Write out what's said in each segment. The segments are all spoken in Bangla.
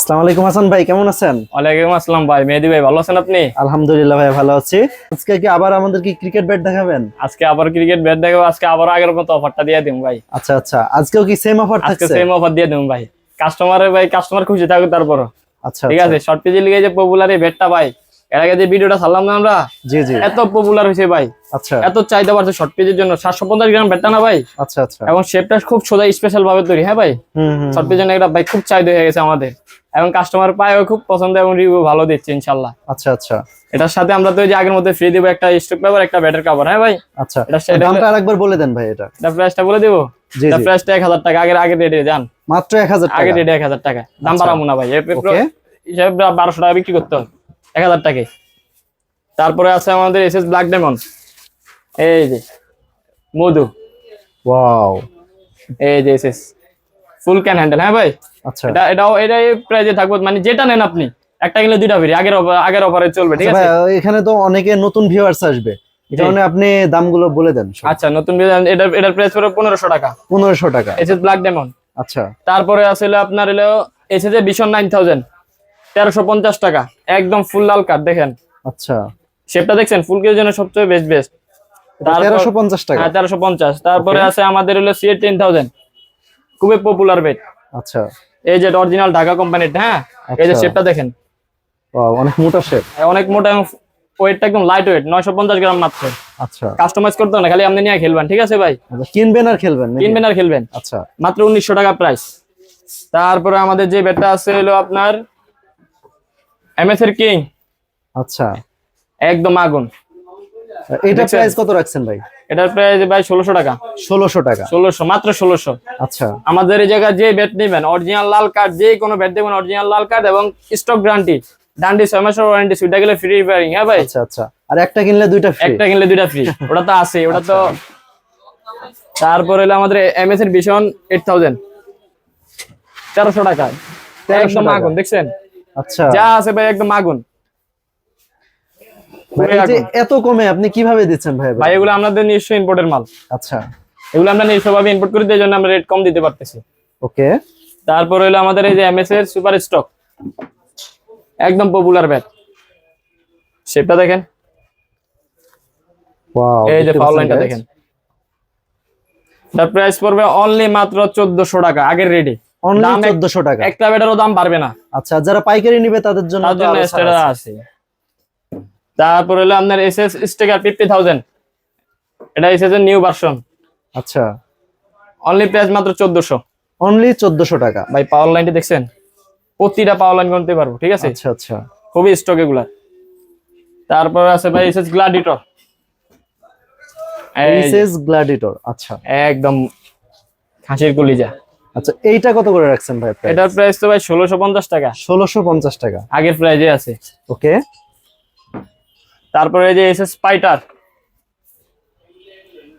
আসসালামু আলাইকুম হাসান ভাই, কেমন আছেন? ওয়ালাইকুম আসসালাম ভাই। মেহেদী ভাই, ভালো আছেন আপনি? আলহামদুলিল্লাহ ভাই, ভালো আছি। আজকে কি আবার আমাদের কি ক্রিকেট ব্যাট দেখাবেন? আজকে আবার ক্রিকেট ব্যাট দেখাবো। আজকে আবার আগের মতো অফারটা দিয়ে দিন ভাই। আচ্ছা আচ্ছা, আজকেও কি সেম অফার আজকে থাকছে? সেম অফার দিয়ে দিন ভাই। কাস্টমার খুশি থাকুক তারপর। আচ্ছা ঠিক আচ্ছা, আছে, শর্ট পেজে লিগে যে পপুলার এই ব্যাটটা ভাই, এর আগে যে ভিডিওটা ছাড়লাম না আমরা, জি জি, এত পপুলার হয়েছে ভাই, আচ্ছা এত চাহিদা বাড়ছে শর্ট পেজের জন্য। 750 গ্রাম ব্যাটটা না ভাই, আচ্ছা আচ্ছা, এবং শেপটা খুব সোজা স্পেশাল ভাবে তৈরি। হ্যাঁ ভাই, শর্ট পেজের জন্য এটা ভাই খুব চাহিদা হয়ে গেছে আমাদের, এবং কাস্টমার পায়ও খুব পছন্দ এবং রিভিউ ভালো দিচ্ছে ইনশাল্লাহ। আচ্ছা আচ্ছা, এটার সাথে আমরা তো ওই যে আগের মধ্যে ফ্রি দিব একটা স্টক পেপার, একটা ব্যাটের কভার। হ্যাঁ ভাই, আচ্ছা। এটা দামটা আরেকবার বলে দেন ভাই। এটা প্রাইসটা বলে দিব। জি এটা জি, প্রাইসটা 1000 টাকা। আগের রেটে যান, মাত্র 1000 আগের টাকা। রেটে 1000 টাকা। দাম আচ্ছা, বাড়াবো না ভাই, ওকে, হিসাবে 1200 টাকা বিক্রি করতে হবে 1000 টাকায়। তারপরে আছে আমাদের এসএস ব্ল্যাক ডায়মন্ড, এই যে মধু, ওয়াও, এই যে এসএস ফুল ক্যান হ্যান্ডেল। হ্যাঁ ভাই, আচ্ছা। এটাই প্রাইজে থাকবে, মানে যেটা নেন আপনি একটা কিনলে দুইটা ফ্রি। আগের অফারে চলবে। ঠিক আচ্ছা আছে ভাই, এখানে তো অনেকে নতুন ভিউয়ার্স আসবে, এই জি। কারণে আপনি দামগুলো বলে দেন সব। আচ্ছা, নতুন এটার প্রাইস পড়বে 1500 টাকা, 1500 টাকা, এসএস ব্ল্যাক ডায়মন্ড। আচ্ছা তারপরে আছে আপনার হলো এসএস ভিশন 9000, 1350 টাকা, একদম ফুল লাল কার্ড। দেখেন আচ্ছা, শেপটা দেখছেন, ফুল কেজির জন্য সবচেয়ে বেস্ট। 1350 টাকা, হ্যাঁ 1350। তারপরে Okay. আছে আমাদের হলো সিএ 10000, খুবই পপুলার বেড। আচ্ছা এই যে অরিজিনাল ঢাকা কোম্পানির। হ্যাঁ, এই যে আচ্ছা। শেপটা দেখেন, ওয়াও, অনেক মোটা শেপ। অনেক মোটা এবং ওয়েটটা একদম লাইট ওয়েট, 950 গ্রাম মাত্র। আচ্ছা কাস্টমাইজ করতে হবে না, খালি আপনি নিয়ে খেলবেন। ঠিক আছে ভাই, আচ্ছা, কিনবেন আর খেলবেন নাকি? কিনবেন আর খেলবেন। আচ্ছা মাত্র 1900 টাকা প্রাইস। তারপরে আমাদের যে ব্যাটটা আছে হলো আপনার এমএস এর কিং, আচ্ছা, একদম আগুন। এটা দেখছেন? প্রাইস কত রাখছেন ভাই? এটার প্রাইস ভাই 1600 টাকা। 1600 টাকা, 1600, মাত্র 1600। আচ্ছা আমাদের এই জায়গায় যে ব্যাট নেবেন, অরিজিনাল লাল কার্ড, যে কোনো ব্যাট দেবেন অরিজিনাল লাল কার্ড এবং স্টক গ্যারান্টি, ডান্ডি 6 মাসের ওয়ারেন্টি, সুইটা গেলে ফ্রি রিপেয়ারিং। হ্যাঁ ভাই, আচ্ছা আচ্ছা, আর একটা কিনলে দুইটা ফ্রি? একটা কিনলে দুইটা ফ্রি, ওটা তো আছে, ওটা তো। তারপর হলো আমাদের এমএস এর ভিশন 8000, 1300 টাকা, 1300 একদম টাকা। আগুন। দেখছেন আচ্ছা যা আছে ভাই, একদম আগুন। ভাই, এই যে এত কমে আপনি কিভাবে দিচ্ছেন ভাই? ভাই এগুলো আমাদের নিজস্ব ইম্পোর্টের মাল, আচ্ছা এগুলো আমরা নিজস্বভাবে ইম্পোর্ট করি, এই জন্য আমরা রেট কম দিতে পারতেছি। ওকে, তারপর হলো আমাদের এই যে এমএস এর সুপার স্টক, একদম পপুলার ব্যাট। শেপটা দেখেন, ওয়াও, এই যে ফাউল লাইনটা দেখেন। তার প্রাইস পড়বে অনলি মাত্র 1400 টাকা আগের রেডি। অনলি দাম 1400 টাকা। একটা ব্যাটেরও দাম বাড়বে না, আচ্ছা, যারা পাইকারি নিবে তাদের জন্য তার তো জন্য আরো ছাড় এক্সট্রা আছে। আছে। তারপর হলো আপনার এসএস স্টিকার 50000, এটা এসএস এর নিউ ভার্সন, আচ্ছা, অনলি প্রাইস মাত্র 1400। অনলি 1400 টাকা। ভাই পাওয়ার লাইনটা দেখছেন, প্রতিটা পাওয়ার লাইন গুনতে পারবো। ঠিক আছে, আচ্ছা আচ্ছা, খুবই স্টক এগুলা। তারপর আছে ভাই এসএস গ্লাডিটর, এসএস গ্ল্যাডিটর, আচ্ছা একদম খাসির কলিজা। আচ্ছা, এইটা কত করে রাখছেন ভাই? এটার প্রাইস তো ভাই 1650 টাকা, 1650 টাকা, আগের প্রাইজে আছে। ওকে। তারপরে এই যে এসএস স্পাইটার,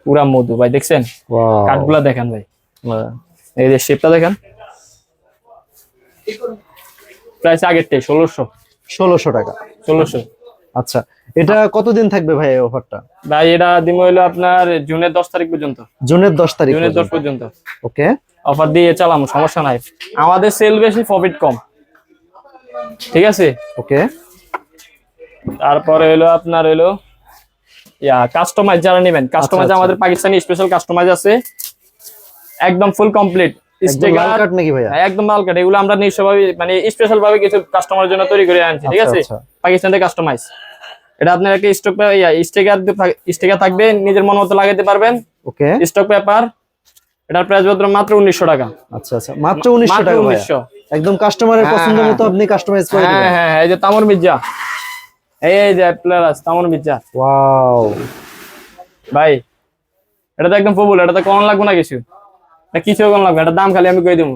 পুরা মধু ভাই। দেখছেন ওয়াও, কাঠগুলা দেখেন ভাই, এই যে শেপটা দেখেন। প্রাইস আগেরটাই 1600 টাকা, 1600। আচ্ছা। এটা কতদিন থাকবে ভাই এই অফারটা? ভাই এটা দিমো হইলো আপনার জুনের 10 তারিখ পর্যন্ত, জুনের 10 তারিখ জুনের 10 পর্যন্ত ওকে, অফার দিয়ে চালাম, সমস্যা নাই। আমাদের সেল বেশি, প্রফিট কম। ঠিক আছে, ওকে। তারপরে হলো আপনার হলো কাস্টমাইজ যারা নেবেন, কাস্টমাইজ আচ্ছা। আমাদের পাকিস্তানি স্পেশাল কাস্টমাইজ আছে, একদম ফুল কমপ্লিট একদম লাল কাট নাকি ভাইয়া? একদম লাল কাট। এগুলো আমরা নিজস্বভাবে মানে স্পেশাল ভাবে কিছু কাস্টমারের জন্য তৈরি করে আনছি। ঠিক আছে, আচ্ছা, পাকিস্তান থেকে কাস্টমাইজ। এটা আপনার একটা স্টিকার থাকবে, নিজের মন মতো লাগাতে পারবেন, ওকে। Stock paper. এটার প্রাইস মাত্র 1900 টাকা। আচ্ছা আচ্ছা, মাত্র 1900 টাকা ভাইয়া। 1900। একদম কাস্টমারের হ্যাঁ, পছন্দ মতো আপনি কাস্টমাইজ করে হ্যাঁ দিবেন। হ্যাঁ, এই যে তামর মির্জা, এই যে প্লেয়ার তামর মির্জা। ওয়াও ভাই এটা তো একদম পপুলার, এটা তো কোন লাগবে না কিছু, এটা কিছু কোন লাগবে। এটা দাম খালি আমি কই দেবো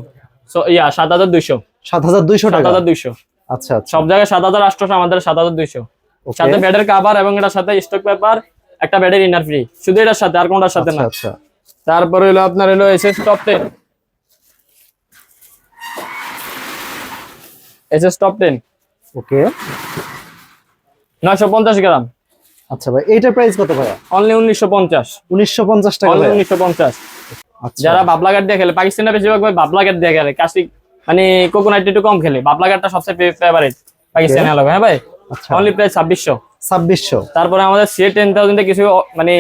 7200, 7200 টাকা, 7200। আচ্ছা আচ্ছা, সব জায়গায় 7800, আমাদের 7200। ওকে। সাথে ব্যাটের কভার এবং এটার সাথে স্টক পেপার, একটা ব্যাটের ইনার ফ্রি, শুধু এটার সাথে, আর কোনটার সাথে না। আচ্ছা তারপরে হলো আপনার হলো এসএস টপ 10, এসএস টপ 10, ওকে। 950 গ্রাম, আচ্ছা ভাই, এইটার প্রাইস কত ভাইয়া? অনলি 1950, 1950 টাকা অনলি ভাইয়া। 1950। আচ্ছা, যারা বাবলা গাট দিয়ে খেলে, পাকিস্তানে বেশিরভাগ ভাই বাবলা গাট দিয়ে খেলে, মানে কোকোনাইট একটু কম খেলে, বাবলা গাড়টা সবচেয়ে ফেভারিট পাকিস্তানি আলো। হ্যাঁ ভাই, আচ্ছা অনলি প্রাইস 2600। 2600। তারপরে আমাদের C10000 এ কিছু মানে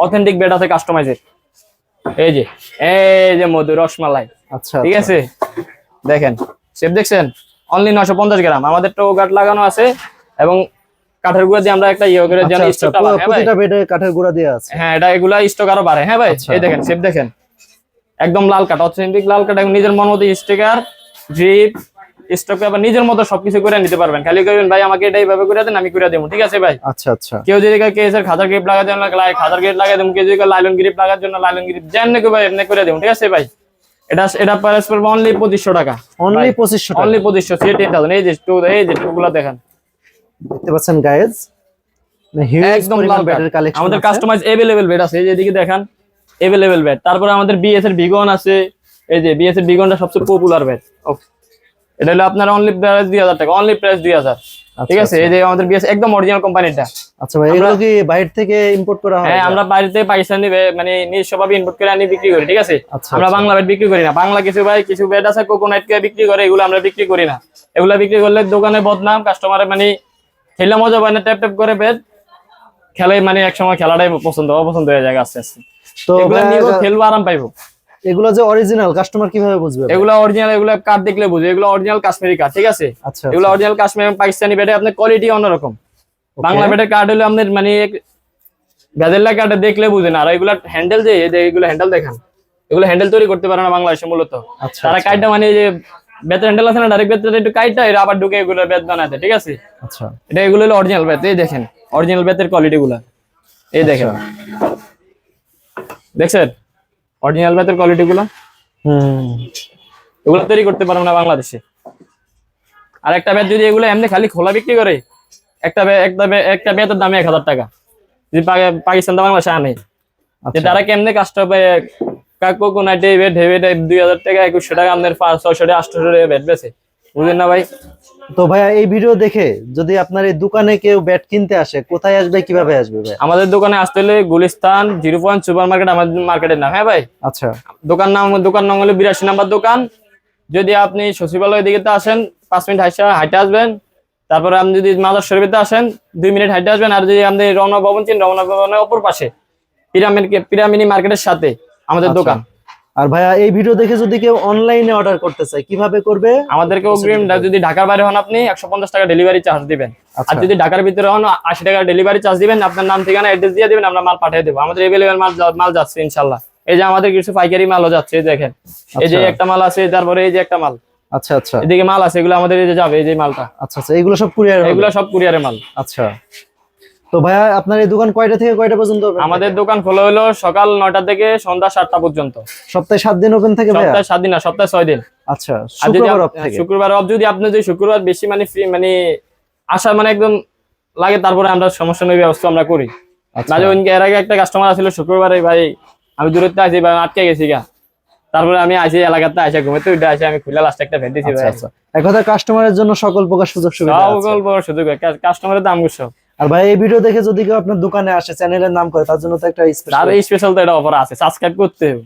অথেন্টিক বেড আছে কাস্টমাইজের। এই যে মধু রসমালাই। আচ্ছা ঠিক আছে, দেখেন শেপ দেখছেন, অনলি 950 গ্রাম। আমাদের টো গার্ড লাগানো আছে এবং কাঠের গুঁড়া দিয়ে আমরা একটা ইয়ে করে যেন স্টকটা বাড়ে। হ্যাঁ ভাই, প্রতিটা বেডে কাঠের গুঁড়া দেয়া আছে। হ্যাঁ, এটা এগুলা স্টক আরো বাড়ে। হ্যাঁ ভাই, এই দেখেন শেপ দেখেন, একদম লাল কাঠ, অথেন্টিক লাল কাঠ। এবং নিজের মন মতো স্টিকার, ড্রিপ, স্টক পেপার নিজের মতো সবকিছু করে নিতে পারবেন। খালি করবেন ভাই আমাকে এটা এইভাবে করে দেন, আমি করে দেবো। ঠিক আছে ভাই। আচ্ছা আচ্ছা। কেউ যদি কেসের খাতার গ্রিপ লাগাতে খাতার গ্রিপ লাগাই দেবো, কেউ যদি লাইলন গ্রিপ লাগার জন্য লাইলন গ্রিপ যেমনি ভাই এমনি করে দেবো। ঠিক আছে ভাই, এটা প্রাইস পড়বে অনলি 2500 টাকা। অনলি 2500 টাকা। অনলি 2500। C10000। এই যে টুগুলা দেখেন, দেখতে পাচ্ছেন গাইস, একদম লাল বেডের কালেকশন। আমাদের কাস্টমাইজ अवेलेबल বেড আছে, এই যে এদিকে দেখেন अवेलेबल বেড। তারপরে আমাদের বিএস এর ভিগন আছে, এই যে বিএস এর ভিগনটা সবচেয়ে পপুলার বেড। এটা হলো আপনার অনলি প্রাইস 2000 টাকা, অনলি প্রাইস 2000। ঠিক আছে, এই যে আমাদের বিএস একদম অরিজিনাল কোম্পানিটা। আচ্ছা ভাই, এগুলো কি বাইরে থেকে ইম্পোর্ট করা হয়? হ্যাঁ, আমরা বাইরে থেকে পাকিস্তানি মানে নিজস্বভাবে ইম্পোর্ট করে আনি বিক্রি করি। ঠিক আছে, আমরা বাংলা বেড বিক্রি করি না। বাংলা কিছু বেড আছে কোকোনাইট কে বিক্রি করে, এগুলো আমরা বিক্রি করি না। এগুলা বিক্রি করলে দোকানে বদনাম, কাস্টমারে মানে খেলে মজা পায় না, ট্যাপ ট্যাপ করে বেড খেলে, মানে একসময় খেলাটাই অপছন্দ হয়ে যায় আস্তে আস্তে। তো খেলবো, আরাম পাইবো। এগুলো যে অরিজিনাল, কাস্টমার কিভাবে বুঝবে? এগুলো অরিজিনাল, এগুলো কাঠ দেখলে বুঝে, এগুলো অরিজিনাল কাশ্মীরি কাঠ। ঠিক আছে, এগুলো অরিজিনাল কাশ্মীরি। পাকিস্তানি বেডে আপনার কোয়ালিটি অন্যরকম, বাংলা বেডের কাঠ হলো আপনার মানে গাজেল্লা কাঠ দেখলে বুঝে না। আর এগুলা হ্যান্ডেল যে এগুলো হ্যান্ডেল দেখেন, এগুলো হ্যান্ডেল তৈরি করতে পারে না বাংলাদেশে মূলত। তারা কাঠটা মানে যে বেতের হ্যান্ডেল আছে না, ডাইরেক্ট বেতের একটু কাঠটা এরা আবার ঢুকে এগুলো বেত বানাতে। ঠিক আছে, আচ্ছা, এটা এগুলো হলো অরিজিনাল বেত। এই দেখেন অরিজিনাল বেতের কোয়ালিটি গুলা, এই দেখেন, দেখছেন অরিজিনাল বেতের কোয়ালিটি গুলা। এগুলো তৈরি করতে পারবে না বাংলাদেশে। আর একটা বেত যদি এগুলো এমনি খালি খোলা বিক্রি করে, একটা বেতের দামে 1000 টাকা। যদি পাকিস্তান বাংলাদেশে আনে, তারা কেমনে কাস্টমার কোকোনাইট বেড হেভি 2000 টাকা, 2100 টাকা, আপনার 600 টাকা 800 টাকা বেড বেচে, বুঝলেন না ভাই? তো ভাইয়া এই ভিডিও দেখে যদি আপনার এই দোকানে কেউ ব্যাট কিনতে আসে, কোথায় আসবে, কিভাবে আসবে ভাই? আমাদের দোকানে আসতে হলে গুলিস্তান 0 সুপার মার্কেট আমাদের মার্কেটের নাম। হ্যাঁ ভাই, আচ্ছা। দোকান নাম হলো 82 নাম্বার দোকান। যদি আপনি সচিবালয়ের দিকে আসেন 5 মিনিট হাইটে আসবেন। তারপরে আপনি যদি মাদার শরীফে আসেন 2 মিনিট হাইটে আসবেন। আর যদি আপনি রওনা ভবন চিন, রওনা ভবনের অপর পাশে পিরামিড মার্কেটের সাথে আমাদের দোকান। আর ভাইয়া এই ভিডিও দেখে যদি কেউ অনলাইনে অর্ডার করতে চায়, কিভাবে করবে? আমাদেরকে অগ্রিম, যদি ঢাকার বাইরে হন আপনি 150 টাকা ডেলিভারি চার্জ দিবেন। আর যদি ঢাকার ভিতরে হন 80 টাকা ডেলিভারি চার্জ দিবেন। আপনার নাম, ঠিকানা, অ্যাড্রেস দিয়ে দিবেন, আমরা মাল পাঠিয়ে দেবো। আমাদের अवेलेबल মাল যাচ্ছে ইনশাআল্লাহ। এই যে আমাদের কিছু পাইকারি মালও যাচ্ছে, এই দেখেন, এই যে একটা মাল আছে, তারপরে এই যে একটা মাল। আচ্ছা আচ্ছা, এদিকে মাল আছে, এগুলো আমাদের এই যে যাবে, এই যে মালটা। আচ্ছা আচ্ছা, এগুলো সব কুরিয়ার? এগুলো সব কুরিয়ারের মাল। আচ্ছা। তো ভাইয়া আপনার এই দোকান কয়টা থেকে কয়টা পর্যন্ত? আমাদের দোকান খোলা হলো সকাল 9টা থেকে সন্ধ্যা 7টা পর্যন্ত। সপ্তাহে 7 দিন ওপেন থাকে ভাইয়া? সপ্তাহে 7 দিন না, সপ্তাহে 6 দিন। আচ্ছা, শুক্রবার অফ থাকে? শুক্রবার অফ। যদি আপনি শুক্রবার বেশি মানে ফ্রি মানে আসা মানে একদম লাগে, তারপরে আমরা সমস্যা নেই ব্যবস্থা আমরা করি। না যে এর আগে একটা কাস্টমার আসলে শুক্রবারে, ভাই আমি দূরত্বে আছি, ভাই আটকে গেছি গা, তারপরে আমি আসি এলাকাতে আসে ঘুমাতে উঠে আসি, আমি খুলে লাস্টে একটা ভেট দিছি। এক কথা কাস্টমারের জন্য সকল প্রকার সুযোগ সুবিধা আছে। সকল প্রকার সুযোগ, কাস্টমারের দাম গুছো। আর ভাই এই ভিডিও দেখে যদি কেউ আপনার দোকানে আসে, চ্যানেলের নাম করে, তার জন্য তো একটা স্পেশাল তো এটা অফার আছে, সাবস্ক্রাইব করতে হবে।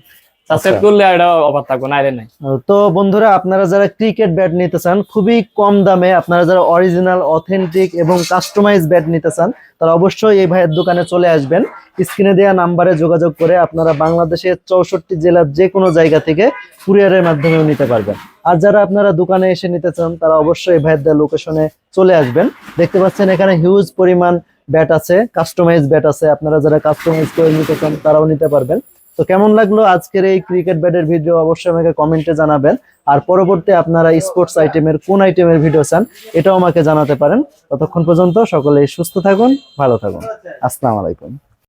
সাবস্ক্রাইব করলে এটা অফার থাকবে, না নাই। তো বন্ধুরা, আপনারা যারা ক্রিকেট ব্যাট নিতে চান খুবই কম দামে, আপনারা যারা অরিজিনাল, অথেন্টিক এবং কাস্টমাইজ ব্যাট নিতে চান, তারা অবশ্যই এই ভাইয়ের দোকানে চলে আসবেন। স্ক্রিনে দেওয়া নাম্বারে যোগাযোগ করে আপনারা বাংলাদেশের 64 জেলার যে কোনো জায়গা থেকে কুরিয়ারের মাধ্যমেও নিতে পারবেন। আর যারা আপনারা দোকানে এসে নিতে চান, তারা অবশ্যই এই ভাইয়ের দেওয়া লোকেশনে চলে আসবেন। দেখতে পাচ্ছেন এখানে হিউজ পরিমাণ ব্যাট আছে, কাস্টমাইজ ব্যাট আছে। আপনারা যারা কাস্টমাইজ করে নিতে চান তারাও নিতে পারবেন। তো কেমন লাগলো আজকের এই ক্রিকেট ব্যাটের ভিডিও, অবশ্যই আমাকে কমেন্টে জানাবেন। আর পরবর্তী আপনারা স্পোর্টস আইটেমের কোন আইটেমের ভিডিও চান, এটাও আমাকে জানাতে পারেন। ততক্ষণ পর্যন্ত সকলেই সুস্থ থাকুন, ভালো থাকুন। আসসালামু আলাইকুম।